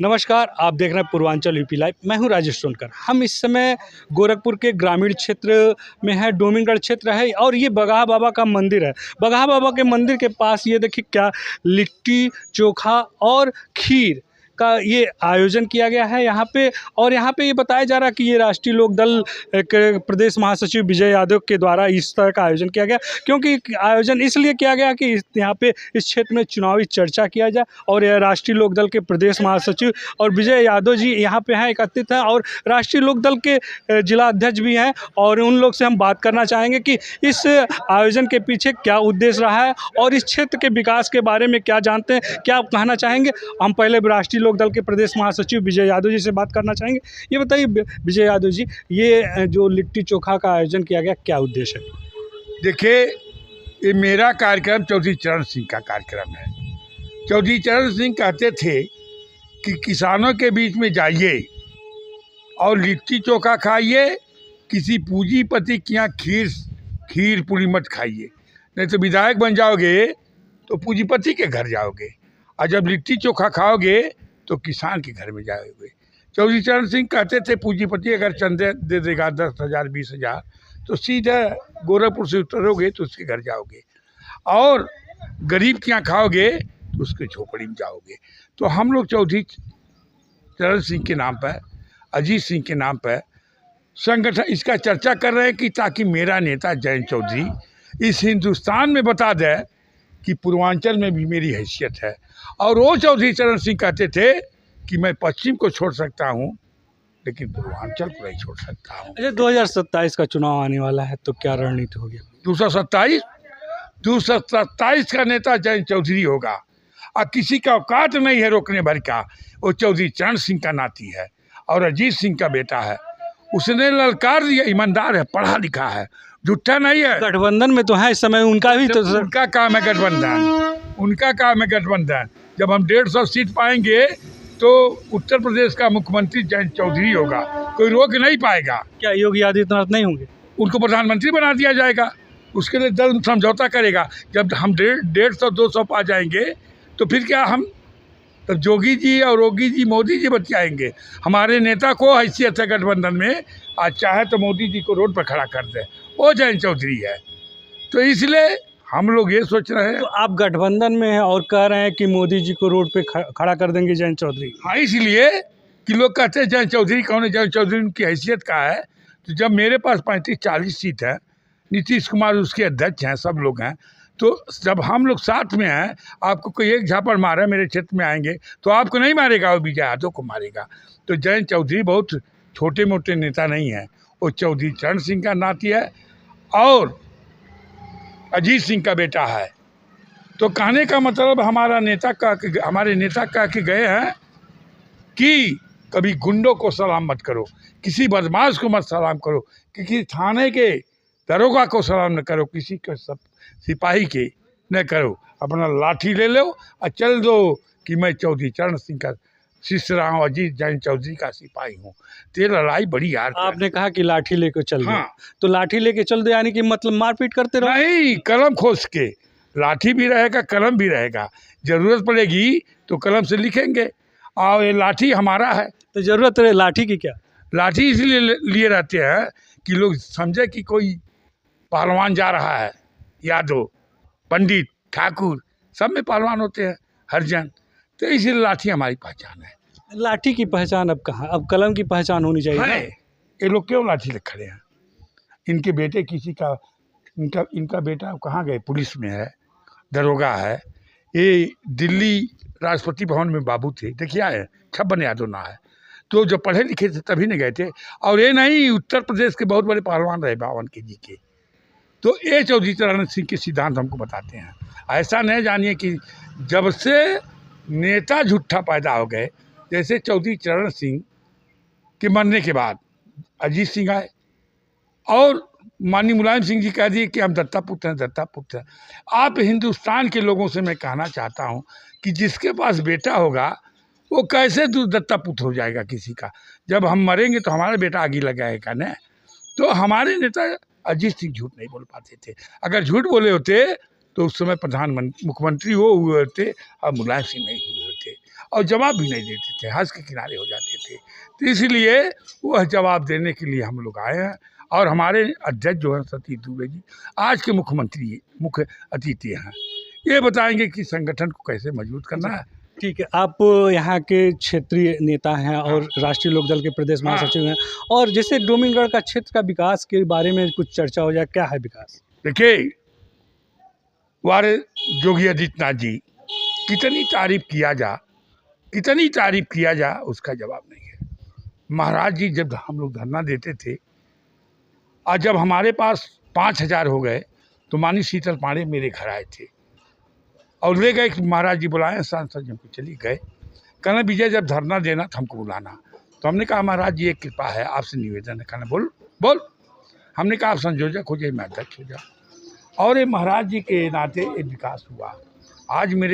नमस्कार, आप देख रहे हैं पूर्वांचल यूपी लाइव। मैं हूं राजेश सोनकर। हम इस समय गोरखपुर के ग्रामीण क्षेत्र में है, डोमिंगगढ़ क्षेत्र है और ये बगहा बाबा का मंदिर है। बगहा बाबा के मंदिर के पास ये देखिए क्या लिट्टी चोखा और खीर का ये आयोजन किया गया है यहाँ पे। और यहाँ पे ये बताया जा रहा है कि ये राष्ट्रीय लोक दल के प्रदेश महासचिव विजय यादव के द्वारा इस तरह का आयोजन किया गया, क्योंकि आयोजन इसलिए किया गया कि यहाँ पे इस क्षेत्र में चुनावी चर्चा किया जाए। और यह राष्ट्रीय लोक दल के प्रदेश महासचिव और विजय यादव जी यहाँ पे हैं, एकत्रित हैं और राष्ट्रीय लोक दल के जिला अध्यक्ष भी हैं। और उन लोग से हम बात करना चाहेंगे कि इस आयोजन के पीछे क्या उद्देश्य रहा है और इस क्षेत्र के विकास के बारे में क्या जानते हैं, क्या आप कहना चाहेंगे। हम पहले राष्ट्रीय लोक दल के प्रदेश महासचिव विजय यादव जी से बात करना चाहेंगे। ये बताइए विजय यादव जी, ये जो लिट्टी चोखा का आयोजन किया गया, क्या उद्देश्य है? देखिए, ये मेरा कार्यक्रम चौधरी चरण सिंह का कार्यक्रम है। चौधरी चरण सिंह कहते थे कि किसानों के बीच में जाइए और लिट्टी चोखा खाइए, किसी पूंजीपति के यहाँ खीर पूरी मत खाइए, नहीं तो विधायक बन जाओगे तो पूंजीपति के घर जाओगे, और जब लिट्टी चोखा खाओगे तो किसान के घर में जाओगे। चौधरी चरण सिंह कहते थे पूंजीपति अगर चंदे दे देगा 10,000 20,000 तो सीधा गोरखपुर से उतरोगे तो उसके घर जाओगे, और गरीब के यहाँ खाओगे तो उसके झोपड़ी में जाओगे। तो हम लोग चौधरी चरण सिंह के नाम पर, अजीत सिंह के नाम पर संगठन इसका चर्चा कर रहे हैं कि ताकि मेरा नेता जयंत चौधरी इस हिंदुस्तान में बता दे कि पूर्वांचल में भी मेरी हैसियत है। और वो चौधरी चरण सिंह कहते थे कि मैं पश्चिम को छोड़ सकता हूँ लेकिन पूर्वांचल को नहीं छोड़ सकता हूँ। अच्छा, 2027 का चुनाव आने वाला है तो क्या रणनीति होगी? 227 का नेता जयंत चौधरी होगा, और किसी का औकात नहीं है रोकने भर का। वो चौधरी चरण सिंह का नाती है और अजीत सिंह का बेटा है। उसने ललकार दिया, ईमानदार है, पढ़ा लिखा है, झूठा नहीं है। गठबंधन में तो है इस समय, उनका भी तो उनका काम है गठबंधन, उनका काम है गठबंधन। जब हम 150 सीट पाएंगे तो उत्तर प्रदेश का मुख्यमंत्री जयंत चौधरी होगा, कोई रोक नहीं पाएगा। क्या योगी आदित्यनाथ नहीं होंगे? उनको प्रधानमंत्री बना दिया जाएगा, उसके लिए दल समझौता करेगा। जब हम 150-200 पा जाएंगे तो फिर क्या हम तब जोगी जी और योगी जी मोदी जी बतियाएंगे। हमारे नेता को हैसियत है गठबंधन में, आज चाहे तो मोदी जी को रोड पर खड़ा कर दे, वो जयंत चौधरी है। तो इसलिए हम लोग ये सोच रहे हैं। तो आप गठबंधन में हैं और कह रहे हैं कि मोदी जी को रोड पे खड़ा कर देंगे जयंत चौधरी? हाँ, इसलिए कि लोग कहते हैं जयंत चौधरी कौन है, जयंत चौधरी उनकी हैसियत का है। तो जब मेरे पास 35-40 सीट है, नीतीश कुमार उसके अध्यक्ष हैं, सब लोग हैं, तो जब हम लोग साथ में हैं, आपको कोई एक झापड़ मारे मेरे क्षेत्र में आएंगे तो आपको नहीं मारेगा, वो विजय यादव को मारेगा। तो जयंत चौधरी बहुत छोटे मोटे नेता नहीं है, वो चौधरी चरण सिंह का नाती है और अजीत सिंह का बेटा है। तो कहने का मतलब हमारे नेता कह के गए हैं कि कभी गुंडों को सलाम मत करो, किसी बदमाश को मत सलाम करो, किसी थाने के दरोगा को सलाम न करो, किसी के सब सिपाही के न करो, अपना लाठी ले लो और चल दो कि मैं चौधरी चरण सिंह का शिष्य रहा हूँ, अजीत जयंत चौधरी का सिपाही हूँ। तो लड़ाई बड़ी यार। आपने कहा कि लाठी लेके चल दो। हाँ, तो लाठी लेके चल दो यानी कि मतलब मारपीट करते रहो? नहीं, कलम खोस के, लाठी भी रहेगा कलम भी रहेगा, जरूरत पड़ेगी तो कलम से लिखेंगे, और ये लाठी हमारा है। तो जरूरत है लाठी की? क्या लाठी इसलिए लिए रहते हैं कि लोग समझे कि कोई पहलवान जा रहा है, यादव पंडित ठाकुर सब में पहलवान होते हैं, हरिजन, तो इसलिए लाठी हमारी पहचान है। लाठी की पहचान अब कहाँ, अब कलम की पहचान होनी चाहिए है। ये लोग क्यों लाठी ले खड़े हैं? इनके बेटे किसी का, इनका बेटा कहाँ गए, पुलिस में है, दरोगा है। ये दिल्ली राष्ट्रपति भवन में बाबू थे, देखिए है, 56 यादव ना है। तो जब पढ़े लिखे थे तभी नहीं गए थे। और ये नहीं, उत्तर प्रदेश के बहुत बड़े पहलवान रहे 52 kg के। तो ये चौधरी चरण सिंह के सिद्धांत हमको बताते हैं। ऐसा नहीं जानिए कि जब से नेता झूठा पैदा हो गए, जैसे चौधरी चरण सिंह के मरने के बाद अजीत सिंह आए और माननीय मुलायम सिंह जी कह दिए कि हम दत्ता पुत्र हैं, दत्ता पुत्र हैं। आप हिंदुस्तान के लोगों से मैं कहना चाहता हूं कि जिसके पास बेटा होगा वो कैसे दत्ता पुत्र हो जाएगा किसी का? जब हम मरेंगे तो हमारा बेटा आगे लगाएगा न। तो हमारे नेता अजीत सिंह झूठ नहीं बोल पाते थे। अगर झूठ बोले होते तो उस समय प्रधानमंत्री मुख्यमंत्री वो हुए होते और मुलायम सिंह नहीं हुए होते। और जवाब भी नहीं देते थे, हंस के किनारे हो जाते थे। तो इसलिए वह जवाब देने के लिए हम लोग आए हैं। और हमारे अध्यक्ष जो है सतीश दुबे जी आज के मुख्य अतिथि हैं, ये बताएंगे कि संगठन को कैसे मजबूत करना है। ठीक है, आप यहाँ के क्षेत्रीय नेता हैं और राष्ट्रीय लोकदल के प्रदेश महासचिव हैं, और जैसे डोमिंगगढ़ का क्षेत्र का विकास के बारे में कुछ चर्चा हो जाए, क्या है विकास? देखिए, हमारे योगी आदित्यनाथ जी कितनी तारीफ किया जा उसका जवाब नहीं है। महाराज जी जब हम लोग धरना देते थे और जब हमारे पास 5,000 हो गए तो मानी शीतल पांडे मेरे घर आए थे और ले गए कि महाराज जी बुलाए, सांसद जी को चली गए, कहना विजय जब धरना देना तो हमको बुलाना। तो हमने कहा महाराज जी एक कृपा है, आपसे निवेदन है। कहना बोल। हमने कहा आप संयोजक हो जाए, मैं अध्यक्ष हो जाऊँ। और ये महाराज जी के नाते ये विकास हुआ। आज मेरे